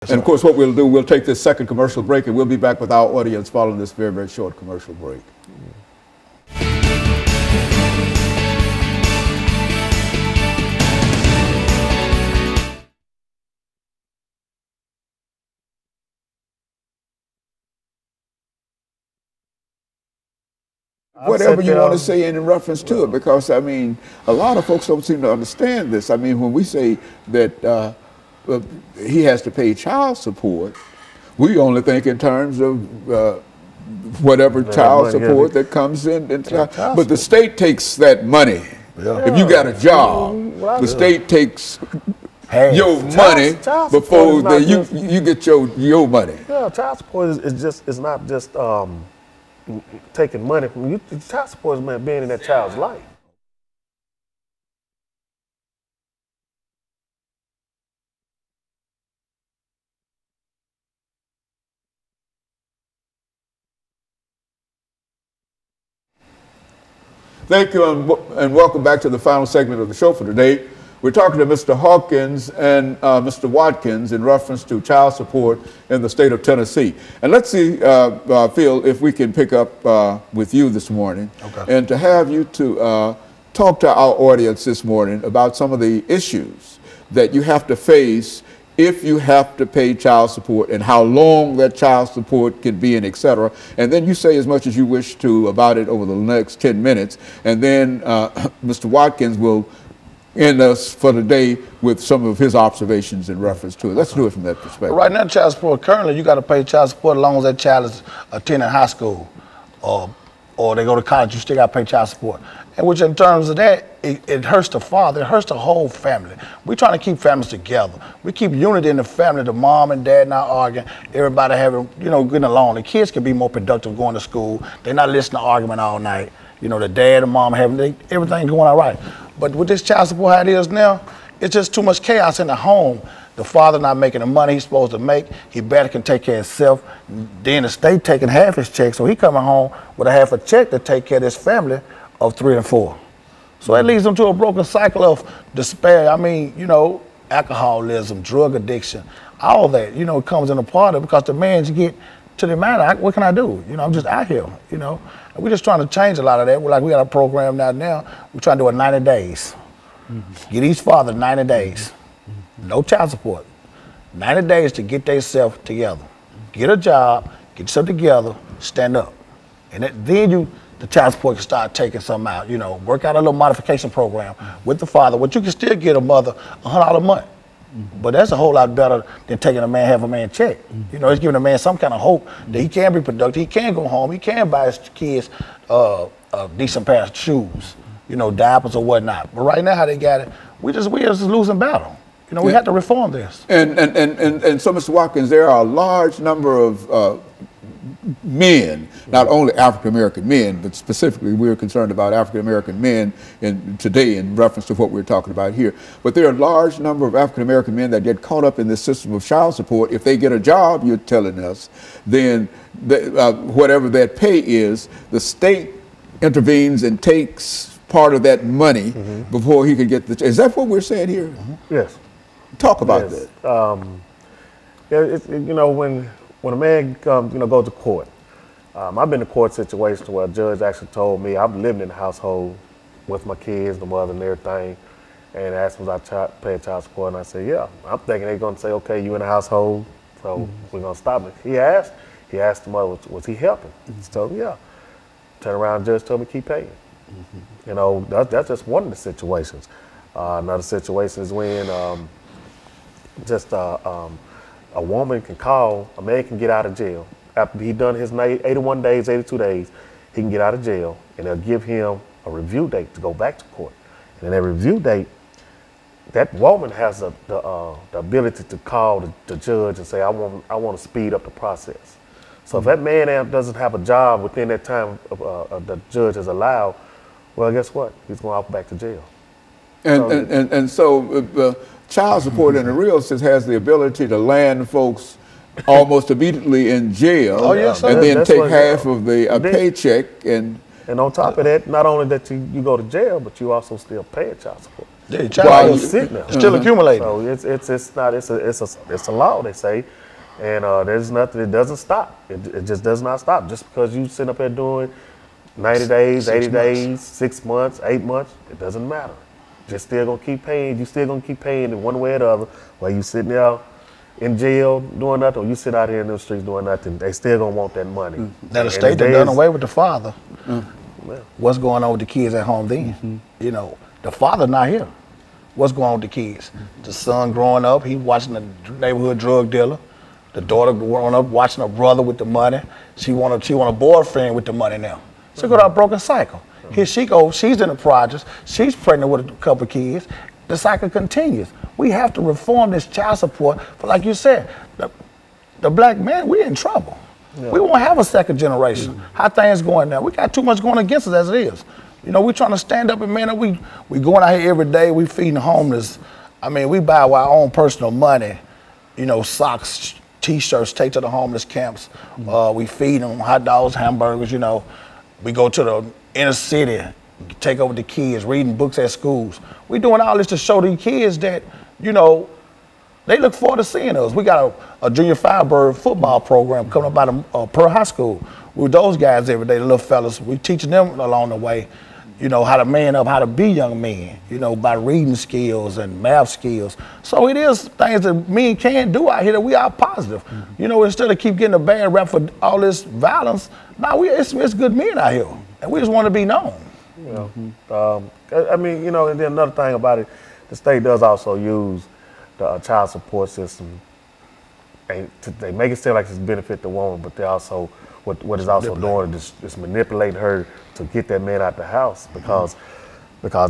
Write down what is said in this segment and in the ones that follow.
And of course, what we'll do, we'll take this second commercial break, and we'll be back with our audience following this very, very short commercial break. Whatever you want to say in reference to it, because I mean, a lot of folks don't seem to understand this. I mean, when we say that he has to pay child support, we only think in terms of whatever child support that comes in. But the state takes that money. If you got a job, the state takes your money before you get your money. Yeah, child support is not just taking money from you. Child support is being in that child's life. Thank you, and welcome back to the final segment of the show for today. We're talking to Mr. Hawkins and Mr. Watkins in reference to child support in the state of Tennessee. And let's see, Phil, if we can pick up with you this morning, and to have you to talk to our audience this morning about some of the issues that you have to face if you have to pay child support, and how long that child support can be, and et cetera. And then you say as much as you wish to about it over the next 10 minutes. And then Mr. Watkins will end us for the day with some of his observations in reference to it. Let's do it from that perspective. Right now, child support, currently you got to pay child support as long as that child is attending high school or they go to college, you still got to pay child support. And which in terms of that, it hurts the father, it hurts the whole family. We're trying to keep families together. We keep unity in the family, the mom and dad not arguing, everybody having, getting along. The kids can be more productive going to school. They're not listening to argument all night. The dad and mom having everything going all right. But with this child support how it is now, it's just too much chaos in the home. The father not making the money he's supposed to make. He better can take care of himself. Then the state taking half his check, so he coming home with a half a check to take care of his family of 3 and 4. So that leads them to a broken cycle of despair. I mean, alcoholism, drug addiction, all that, comes in a part of it, because the man get to the man, what can I do? I'm just out here, And we're just trying to change a lot of that. We got a program now. We're trying to do it 90 days. Get each father 90 days. No child support. 90 days to get themselves together. Get a job, get yourself together, stand up. And then the child support can start taking something out, work out a little modification program with the father, which you can still get a mother $100 a month. But that's a whole lot better than taking a man, half a man check. It's giving a man some kind of hope that he can be productive, he can go home, he can buy his kids a decent pair of shoes, diapers or whatnot. But right now, how they got it, we just losing battle. We have to reform this. And so, Mr. Watkins, there are a large number of men, not only African-American men, but specifically we're concerned about African-American men today in reference to what we're talking about here. But there are a large number of African-American men that get caught up in this system of child support. If they get a job, you're telling us, then whatever that pay is, the state intervenes and takes part of that money before he can get the. Is that what we're saying here? Yes. Talk about that. When a man comes, goes to court, I've been in court situations where a judge actually told me, I'm living in the household with my kids, the mother and everything, and asked me if I pay child support, and I said, yeah. I'm thinking they're going to say, okay, you in the household, so we're going to stop it. He asked the mother, was he helping? So, yeah. Turn around, the judge told me keep paying. That's just one of the situations. Another situation is when a woman can call, a man can get out of jail. After he done his 81 days, 82 days, he can get out of jail, and they'll give him a review date to go back to court. And in that review date, that woman has the ability to call the judge and say, I want to speed up the process. So if that man doesn't have a job within that time the judge has allowed, well, guess what? He's going off back to jail. And so child support in the real sense has the ability to land folks almost immediately in jail, and then take half of the paycheck and And on top of that, not only that you go to jail, but you also still pay child support. Yeah, While you're sitting there. Still accumulating. So it's a law, they say, and there's nothing. It doesn't stop. It just does not stop. Just because you sit up there doing 90 days, 80 days, 6 months, 8 months, it doesn't matter. You're still gonna keep paying. You're still gonna keep paying in one way or the other. While you sitting there in jail doing nothing, or you sit out here in the streets doing nothing, they still gonna want that money. Now the state done done away with the father. Yeah. What's going on with the kids at home then? You know, the father not here. What's going on with the kids? The son growing up, he watching the neighborhood drug dealer. The daughter growing up watching her brother with the money. She want a boyfriend with the money now. She go to a broken cycle. Here she goes, she's in the projects, she's pregnant with a couple of kids. The cycle continues. We have to reform this child support, but like you said, the black man, we in trouble. Yeah. We won't have a second generation. How things going now? We got too much going against us as it is. You know, we trying to stand up and man up. We going out here every day, we feeding the homeless. I mean, we buy our own personal money, you know, socks, T-shirts, take to the homeless camps. We feed them hot dogs, hamburgers, you know. We go to the inner city, take over the kids, reading books at schools. We doing all this to show these kids that, you know, they look forward to seeing us. We got a junior Firebird football program coming up out of Pearl High School. With those guys every day, the little fellas, we teaching them along the way, you know, how to man up, how to be young men, you know, by reading skills and math skills. So it is things that men can do out here that we are positive. You know, instead of keep getting a bad rap for all this violence, it's good men out here, and we just want to be known. You know, I mean, you know, and then another thing about it, the state does also use the child support system, and they make it seem like it's benefit the woman, but they also what is also doing is manipulating her to get that man out the house because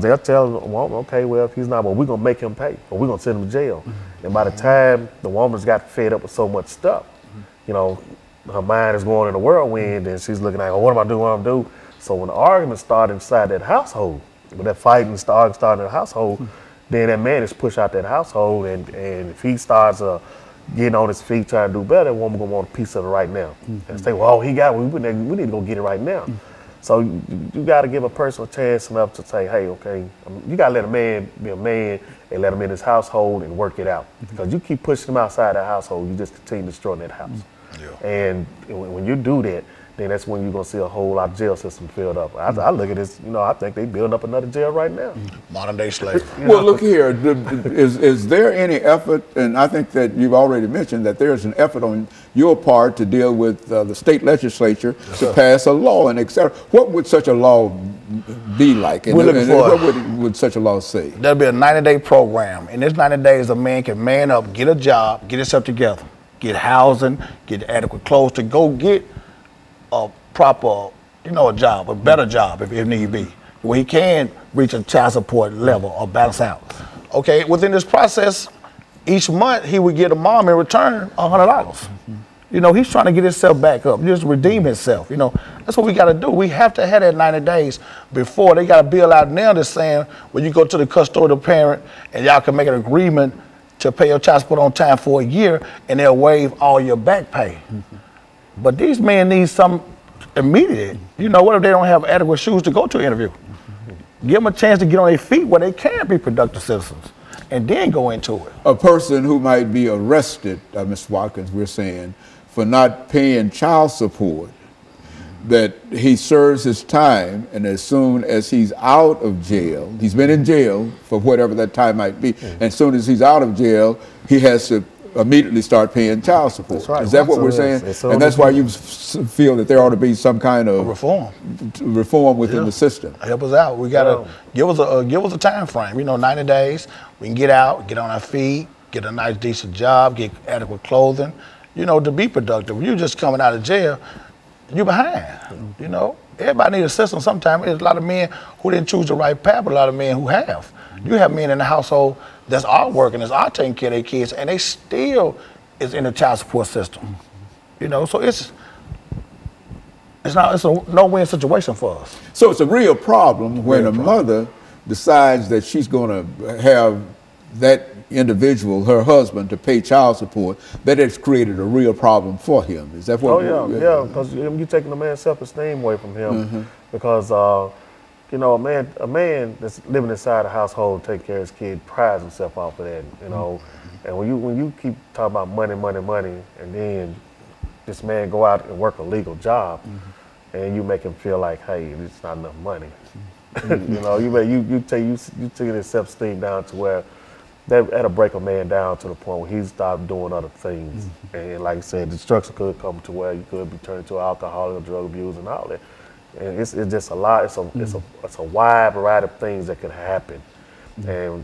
they'll tell the woman, okay, well, if he's not, well, we're gonna make him pay, or we're gonna send him to jail. And by the time the woman's got fed up with so much stuff, you know, her mind is going in a whirlwind, and she's looking like, oh, what am I doing? What am I doing? So when the arguments start inside that household, when that fighting starts in the household, then that man is pushed out that household, and if he starts getting on his feet trying to do better, that woman gonna want a piece of it right now. And say, well, we need to go get it right now. So you got to give a person a chance enough to say, hey, okay, you got to let a man be a man and let him in his household and work it out. Because you keep pushing him outside that household, you just continue destroying that house. Yeah. And when you do that, then that's when you're going to see a whole lot of jail system filled up. I look at this, you know, I think they building up another jail right now. Modern day slavery. Well, look here, is there any effort, and I think that you've already mentioned that there's an effort on your part to deal with the state legislature to pass a law and et cetera. What would such a law be like? And what would such a law say? There'll be a 90-day program. In this 90 days, a man can man up, get a job, get himself together, get housing, get adequate clothes to go get a proper, you know, a job, a better job if need be, where he can reach a child support level or balance out. Okay, within this process, each month he would get a mom in return $100. You know, he's trying to get himself back up, just redeem himself. You know, that's what we got to do. We have to have that 90 days before they got to bill out now. They're saying, when you go to the custodial parent and y'all can make an agreement to pay your child support on time for a year, and they'll waive all your back pay. But these men need some immediate. You know, what if they don't have adequate shoes to go to an interview? Give them a chance to get on their feet where they can be productive citizens and then go into it. A person who might be arrested, Mr. Watkins, we're saying, for not paying child support, that he serves his time, and as soon as he's out of jail, he's been in jail for whatever that time might be, and as soon as he's out of jail, he has to immediately start paying child support. That's right. Is that what we're saying? And that's why you feel that there ought to be some kind of reform within the system. Help us out. We gotta give us a time frame. You know, 90 days. We can get out, get on our feet, get a nice decent job, get adequate clothing. You know, to be productive. You're just coming out of jail, you're behind. You know, everybody needs a system. Sometimes there's a lot of men who didn't choose the right path, but a lot of men who have. You have men in the household that's all working, that's all taking care of their kids, and they still is in the child support system. You know, so it's a no-win situation for us. So it's a real problem when a mother decides that she's going to have that individual, her husband, to pay child support, that has created a real problem for him. Is that what? Oh yeah, because you're taking the man's self-esteem away from him, because you know, a man that's living inside a household, taking care of his kid, prides himself off of that. You know, and when you keep talking about money, and then this man go out and work a legal job, and you make him feel like, hey, it's not enough money. You know, you take his self-esteem down to where that'll break a man down to the point where he stops doing other things. And like I said, destruction could come to where you could be turned into an alcoholic or drug abuse and all that. And it's just a lot. It's a wide variety of things that could happen. And